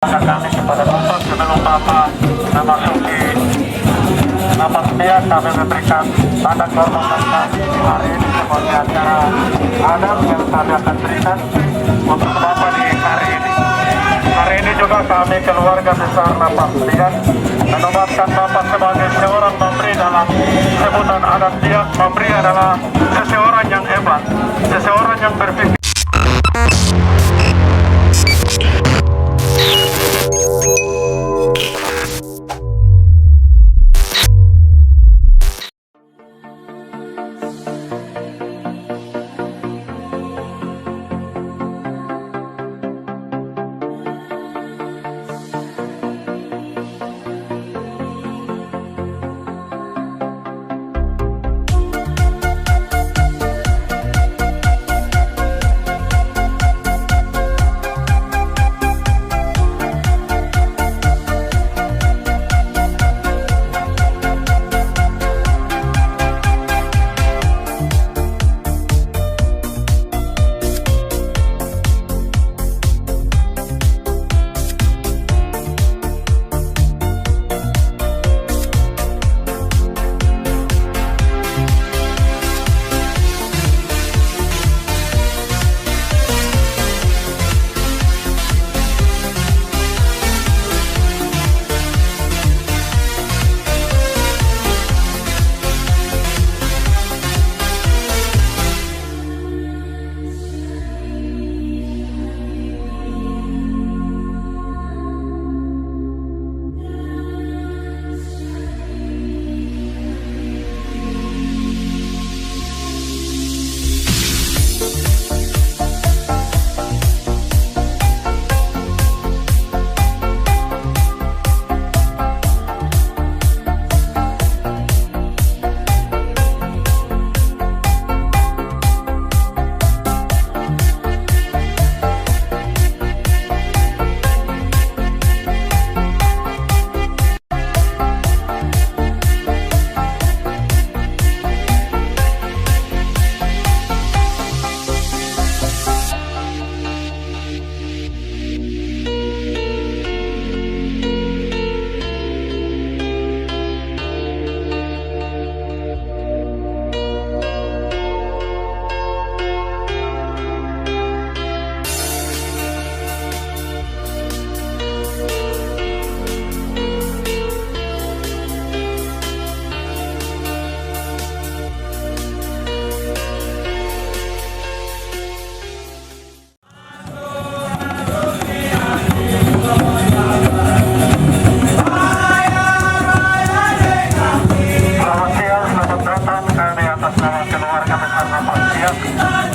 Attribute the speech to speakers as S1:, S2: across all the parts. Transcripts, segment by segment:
S1: Kami kepada Bapak sebelum Bapak memasuki napas dia, kami memberikan tanda kehormatan kami hari ini sebagai acara adat yang kami akan berikan untuk Bapak di hari ini. Hari ini juga kami keluarga besar Napas Liat menobatkan Bapak sebagai seorang memberi dalam sebutan adat dia. Memberi adalah seseorang yang hebat, seseorang yang berpikir.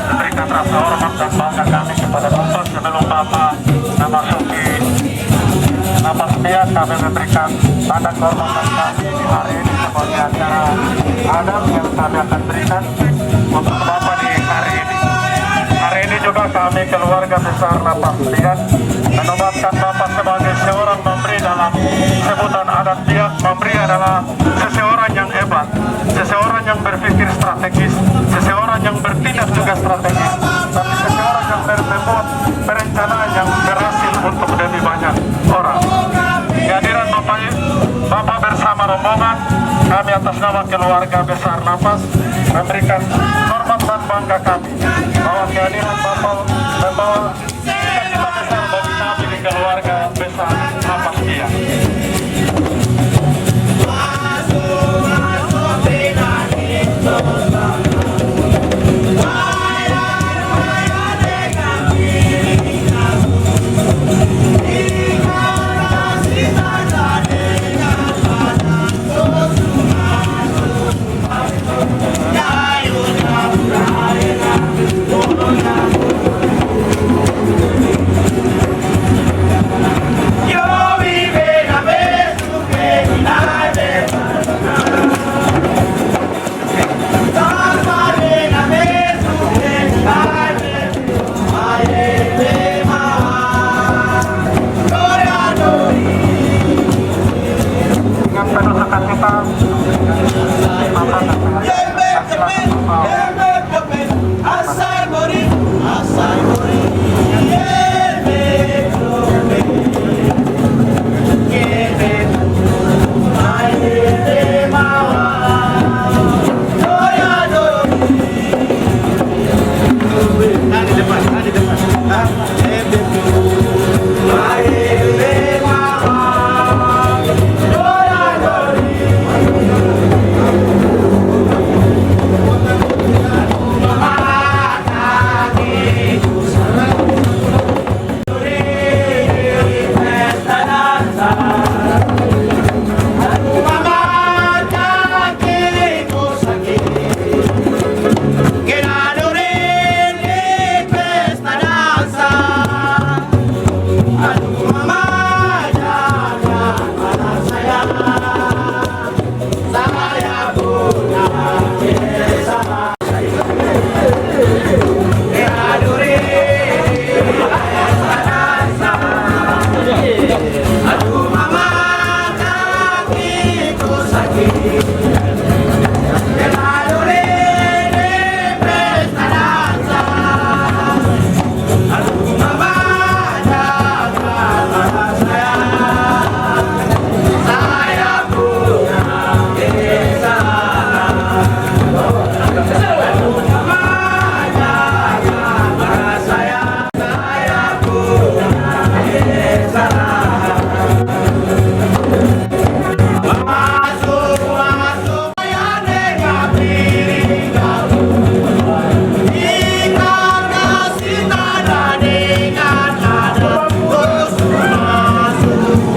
S1: Memberikan rasa hormat dan bangga kami kepada Bapak sebelum Bapak memasuki napas dia, kami memberikan tanda kehormatan kami hari ini sebagai acara adat yang kami akan berikan untuk Bapak di hari ini. Hari ini juga kami keluarga besar Napas Liat menobatkan Bapak sebagai seorang memberi dalam sebutan adat dia. Memberi adalah seseorang yang hebat, seseorang yang berpikir strategis, seseorang yang bertindak juga strategis, tapi seseorang yang membuat perencanaan yang berhasil untuk lebih banyak orang. Kehadiran Bapak bersama rombongan, kami atas nama keluarga besar Napas memberikan hormat dan bangga kami bahwa kehadiran Bapak membawa cita-cita besar bagi kami di keluarga besar Napas dia.
S2: Aduh mama kakiku sakit. Terlalu lele pesta dansa. Aduh mama jaga mata saya. Saya punya kesalahan. Aduh mama jaga mata saya. Saya punya kesalahan. Masuk ya dengan diri kamu. Jika kasih nada dengan nada, terus masuk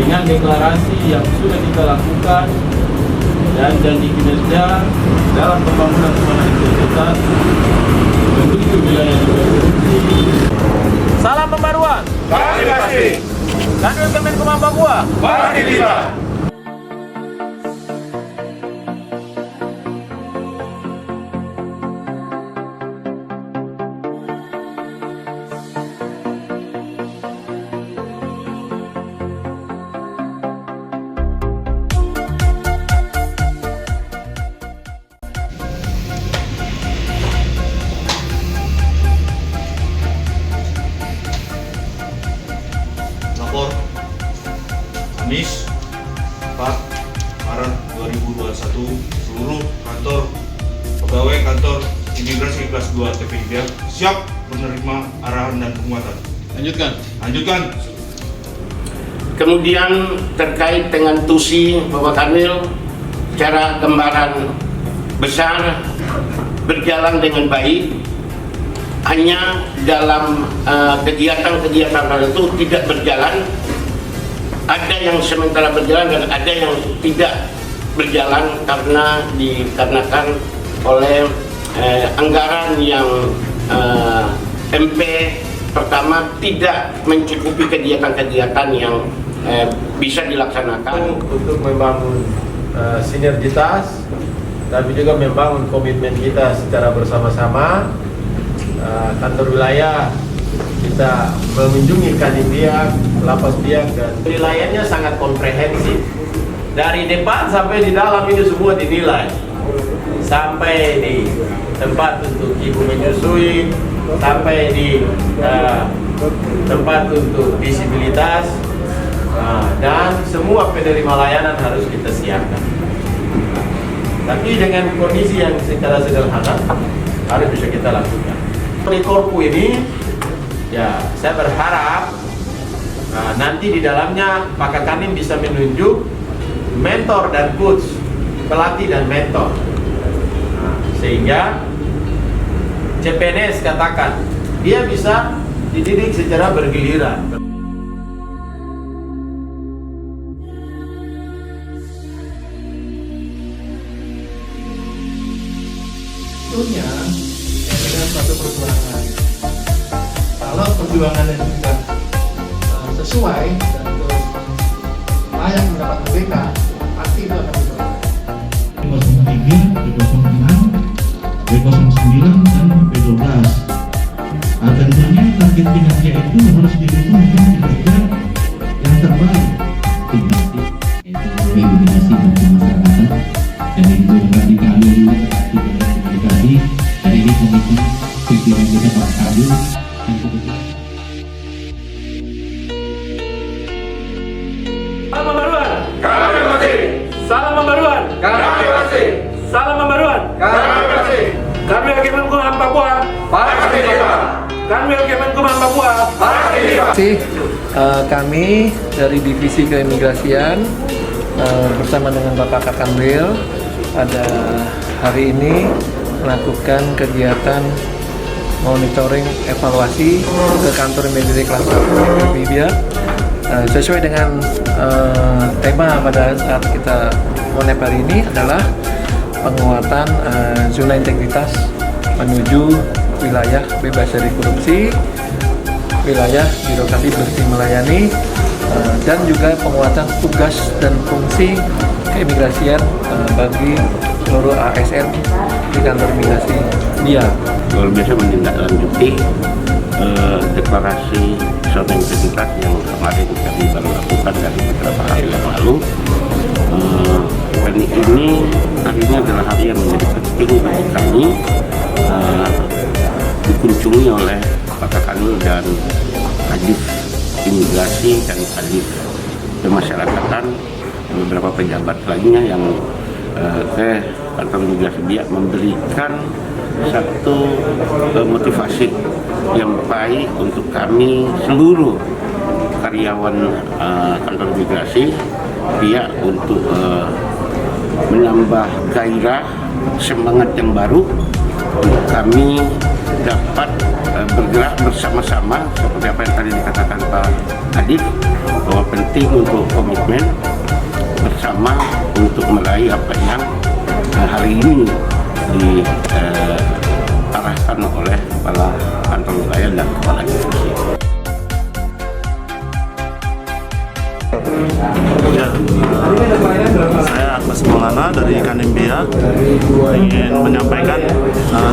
S2: dengan deklarasi yang sudah kita lakukan dan janji kinerja dalam pembangunan zona integritas menuju wilayah korupsi. Salam pembaruan.
S3: Kami kasih.
S2: Kanwil Kemenkumham Papua.
S3: Mari kita.
S4: Lapor Kamis 4 Maret 2021 seluruh kantor pegawai kantor imigrasi kelas 2 TPIB siap menerima arahan dan penguatan. Lanjutkan.
S5: Kemudian terkait dengan TUSI Bapak Kanwil, cara gambaran besar berjalan dengan baik. Hanya dalam kegiatan-kegiatan tertentu tidak berjalan, ada yang sementara berjalan dan ada yang tidak berjalan karena dikarenakan oleh anggaran yang MP pertama tidak mencukupi kegiatan-kegiatan yang bisa dilaksanakan.
S2: Untuk membangun sinergitas, tapi juga membangun komitmen kita secara bersama-sama. Kantor wilayah kita mengunjungi Kadinbiak, Lapas Biak, dan wilayahnya sangat komprehensif. Dari depan sampai di dalam ini semua dinilai, sampai di tempat untuk ibu menyusui, sampai di tempat untuk disabilitas, dan semua penerima layanan harus kita siapkan. Tapi dengan kondisi yang secara sederhana harus bisa kita lakukan. Di Korpu ini, ya saya berharap nanti di dalamnya Pak Kanim bisa menunjuk mentor dan coach, pelatih dan mentor, sehingga CPNS katakan dia bisa dididik secara bergiliran.
S6: Tentunya dengan suatu perjuangan. Kalau perjuangannya juga sesuai dan layak mendapat UBK, pasti itu akan diperoleh.
S7: B03, B06, B09, dan B12. Tentunya target kinerja itu harus didukung dengan kinerja yang terbaik. Komunikasi dengan masyarakat, dan itu berarti kami komunikasi dari ini komitmen pimpinan kita Pak Kadin dan kebetulan.
S2: Salam pembaruan.
S3: Kami kasih.
S2: Salam pembaruan.
S3: pembaruan. Kami pasti.
S1: Salam pembaruan.
S3: Kami pasti.
S1: Kanwil Kemenkumham Papua.
S3: Pasti tiba.
S1: Kanwil Kemenkumham Papua.
S3: Pasti tiba.
S6: Kami dari Divisi Keimigrasian bersama dengan Bapak Kakanwil pada hari ini melakukan kegiatan monitoring evaluasi ke kantor imigrasi kelas 1 Libya sesuai dengan tema pada saat kita monep hari ini adalah penguatan zona integritas menuju wilayah bebas dari korupsi, wilayah birokrasi bersih melayani, dan juga penguatan tugas dan fungsi keimigrasian bagi seluruh ASN di kantor imigrasi dia.
S5: Luar biasa menindaklanjuti deklarasi zona integritas yang kemarin kami baru lakukan dari beberapa hari yang lalu. Dan ini adalah hari yang menjadi penting bagi kami, dikunjungi oleh Pak Kakanwil dan Kadif Imigrasi dan Kadif Pemasyarakatan dan beberapa pejabat lainnya yang ke kantor imigrasi dia memberikan satu motivasi yang baik untuk kami seluruh karyawan kantor imigrasi dia untuk menambah gairah semangat yang baru untuk kami dapat bergerak bersama-sama seperti apa yang tadi dikatakan Pak Kadif, bahwa penting untuk komitmen bersama untuk meraih apa yang hari ini diarahkan oleh kepala kantor wilayah dan kepala divisi.
S8: Ya, saya Akmas Maulana dari Kanimbia ingin menyampaikan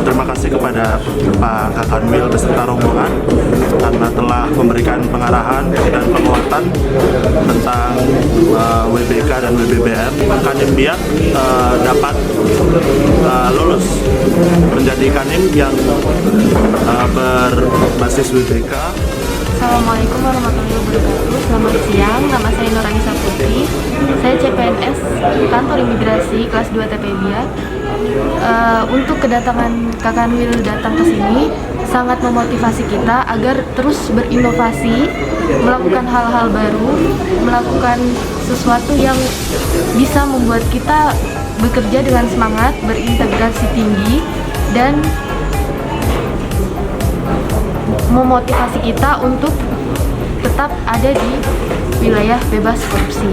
S8: terima kasih kepada Pak Kakanwil beserta rombongan karena telah memberikan pengarahan dan penguatan tentang WBK dan WBBM. Kanimbia dapat lulus menjadi Kanim yang berbasis WBK.
S9: Assalamualaikum warahmatullahi wabarakatuh. Selamat siang, nama saya Nurani Putri. Saya CPNS kantor imigrasi kelas 2 TPBia. Untuk kedatangan Kakanwil datang ke sini sangat memotivasi kita agar terus berinovasi, melakukan hal-hal baru, melakukan sesuatu yang bisa membuat kita bekerja dengan semangat, berintegrasi tinggi, dan memotivasi kita untuk tetap ada di wilayah bebas korupsi.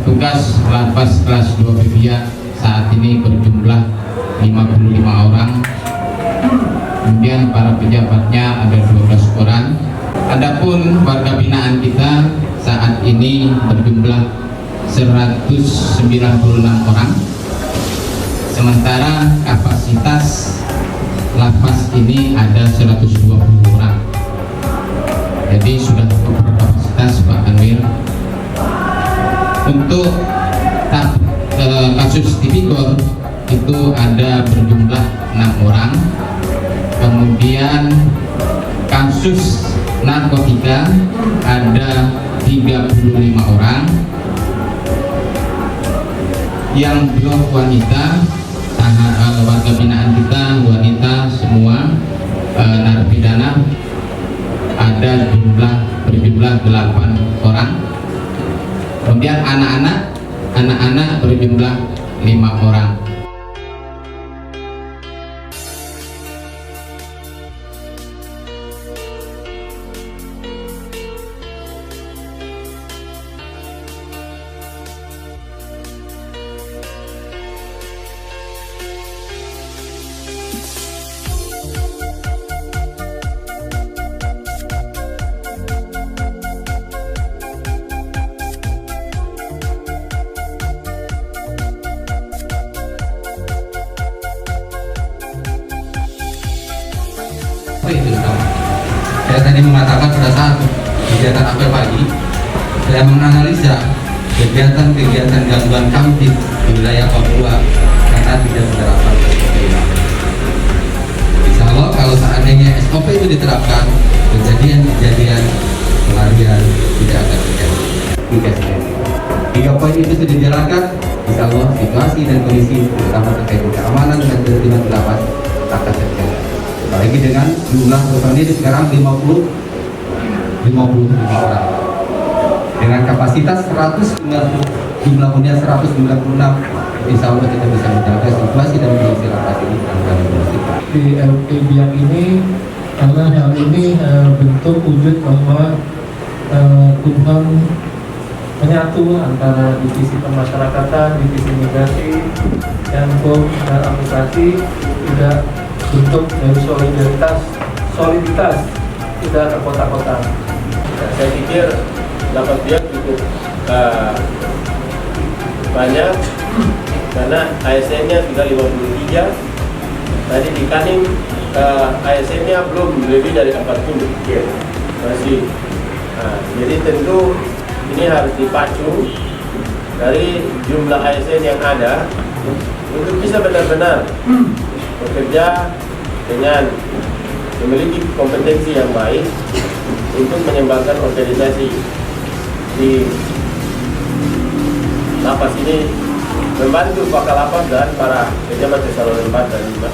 S10: Petugas Lapas kelas 2 PPBia saat ini berjumlah 55 orang. Kemudian para pejabatnya ada 12 orang. Adapun warga binaan kita saat ini berjumlah 196 orang. Sementara kapasitas lapas ini ada 120 orang. Jadi sudah cukup kapasitas Pak Kanwil. Untuk kasus tipikor itu ada berjumlah 6 orang. Kemudian kasus narkotika ada 35 orang. Yang 2 wanita, warga binaan kita wanita semua, narapidana ada berjumlah 8 orang. Kemudian anak-anak berjumlah 5 orang.
S11: Saya tadi mengatakan pada saat kegiatan apel pagi, saya menganalisa kegiatan-kegiatan gangguan kamtip di wilayah Papua karena tidak menerapkan SOP. Insya Allah kalau seandainya SOP itu diterapkan, kejadian-kejadian pelarian tidak akan terjadi. 3 poin itu sudah dijalankan, insya Allah situasi dan kondisi terutama terkait keamanan dan ketertiban di lapas akan terjaga. Apalagi dengan jumlah personil sekarang 55 orang dengan kapasitas 190, jumlah hunian 196, insya Allah kita bisa menjaga situasi dan kondisi lapas ini akan kondusif.
S6: Di LP Biak ini karena hal ini bentuk wujud bahwa Kumham menyatu antara divisi pemasyarakatan, divisi migrasi, dan administrasi, tidak bentuk dari soliditas tidak ke kota-kota.
S2: Saya pikir lapas Biak cukup banyak karena ASN-nya sudah 53. Tadi di Kanim ASN-nya belum lebih dari 40 masih. Jadi tentu ini harus dipacu dari jumlah ASN yang ada untuk bisa benar-benar bekerja dengan memiliki kompetensi yang baik untuk mengembangkan organisasi di lapas ini, membantu Pak Kalapas dan para pejabat eselon 4 dan 5.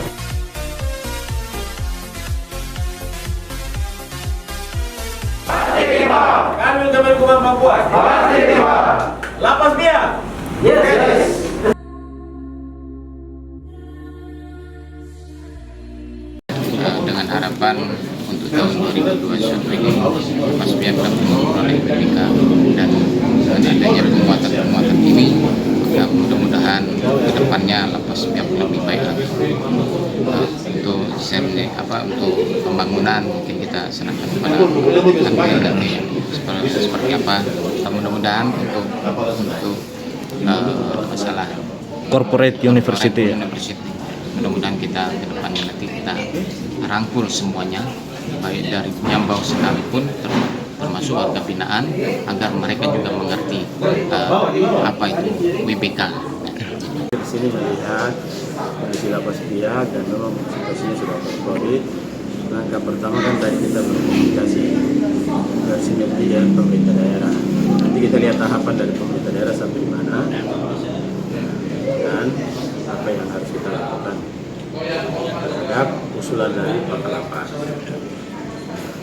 S2: Kanwil Kemenkumham Papua. Lapas Biak. Yes.
S10: Dengan harapan untuk tahun 2021 ini Lapas Biak dapat memperoleh UPK, dan dengan adanya penguatan ini maka mudah-mudahan kedepannya Lapas Biak lebih baik lagi. Untuk pembangunan mungkin kita serahkan kepada Kanwil nanti seperti apa. Mudah-mudahan untuk masalah
S8: Corporate University.
S10: Mudah-mudahan kita ke depannya nanti kita rangkul semuanya, baik dari penyambau sekalipun termasuk warga binaan, agar mereka juga mengerti apa itu WBK.
S2: Di sini melihat kondisi Lapas Biak dan memang situasinya sudah COVID. Langkah pertama kan tadi kita berkomunikasi ke sinergi dengan pemerintah daerah. Nanti kita lihat tahapan dari pemerintah daerah sampai di mana dan apa yang harus kita lakukan terhadap usulan dari Pak Kalapas.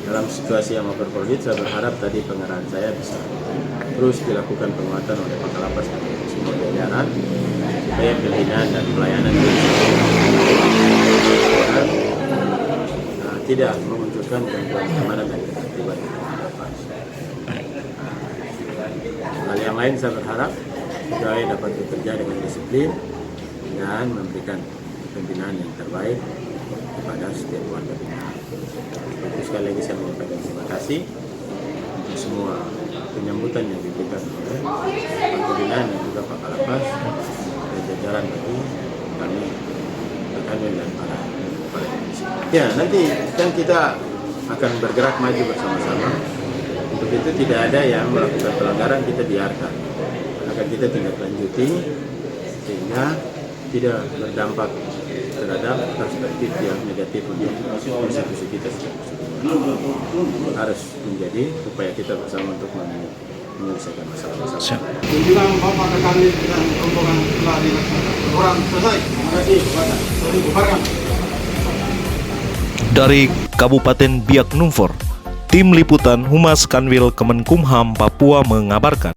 S2: Dalam situasi yang over-COVID, saya berharap tadi pengarahan saya bisa terus dilakukan penguatan oleh Pak Kalapas dan semua jajaran supaya pembinaan dan pelayanan tidak memunculkan gangguan keamanan dan ketertiban di lapas. Hal yang lain saya berharap pegawai dapat bekerja dengan disiplin dan memberikan pembinaan yang terbaik kepada setiap warga binaan. Sekali lagi saya menyampaikan terima kasih untuk semua penyambutan yang diberikan oleh Pak Binaan dan juga Pak Kalapas dan jajaran bagi kami Kanwil dan para Indonesia. Ya, nanti kan kita akan bergerak maju bersama-sama. Untuk itu tidak ada yang melakukan pelanggaran, kita biarkan. Akan kita tindak lanjuti sehingga tidak berdampak terhadap perspektif yang negatif untuk institusi kita harus menjadi upaya kita bersama untuk menyelesaikan masalah-masalah.
S3: Kunjungan Bapak ke Kanwil dan rombongan telah dilaksanakan. Orang selesai. Terima kasih. Bubarkan.
S12: Dari Kabupaten Biak Numfor, Tim Liputan Humas Kanwil Kemenkumham Papua mengabarkan.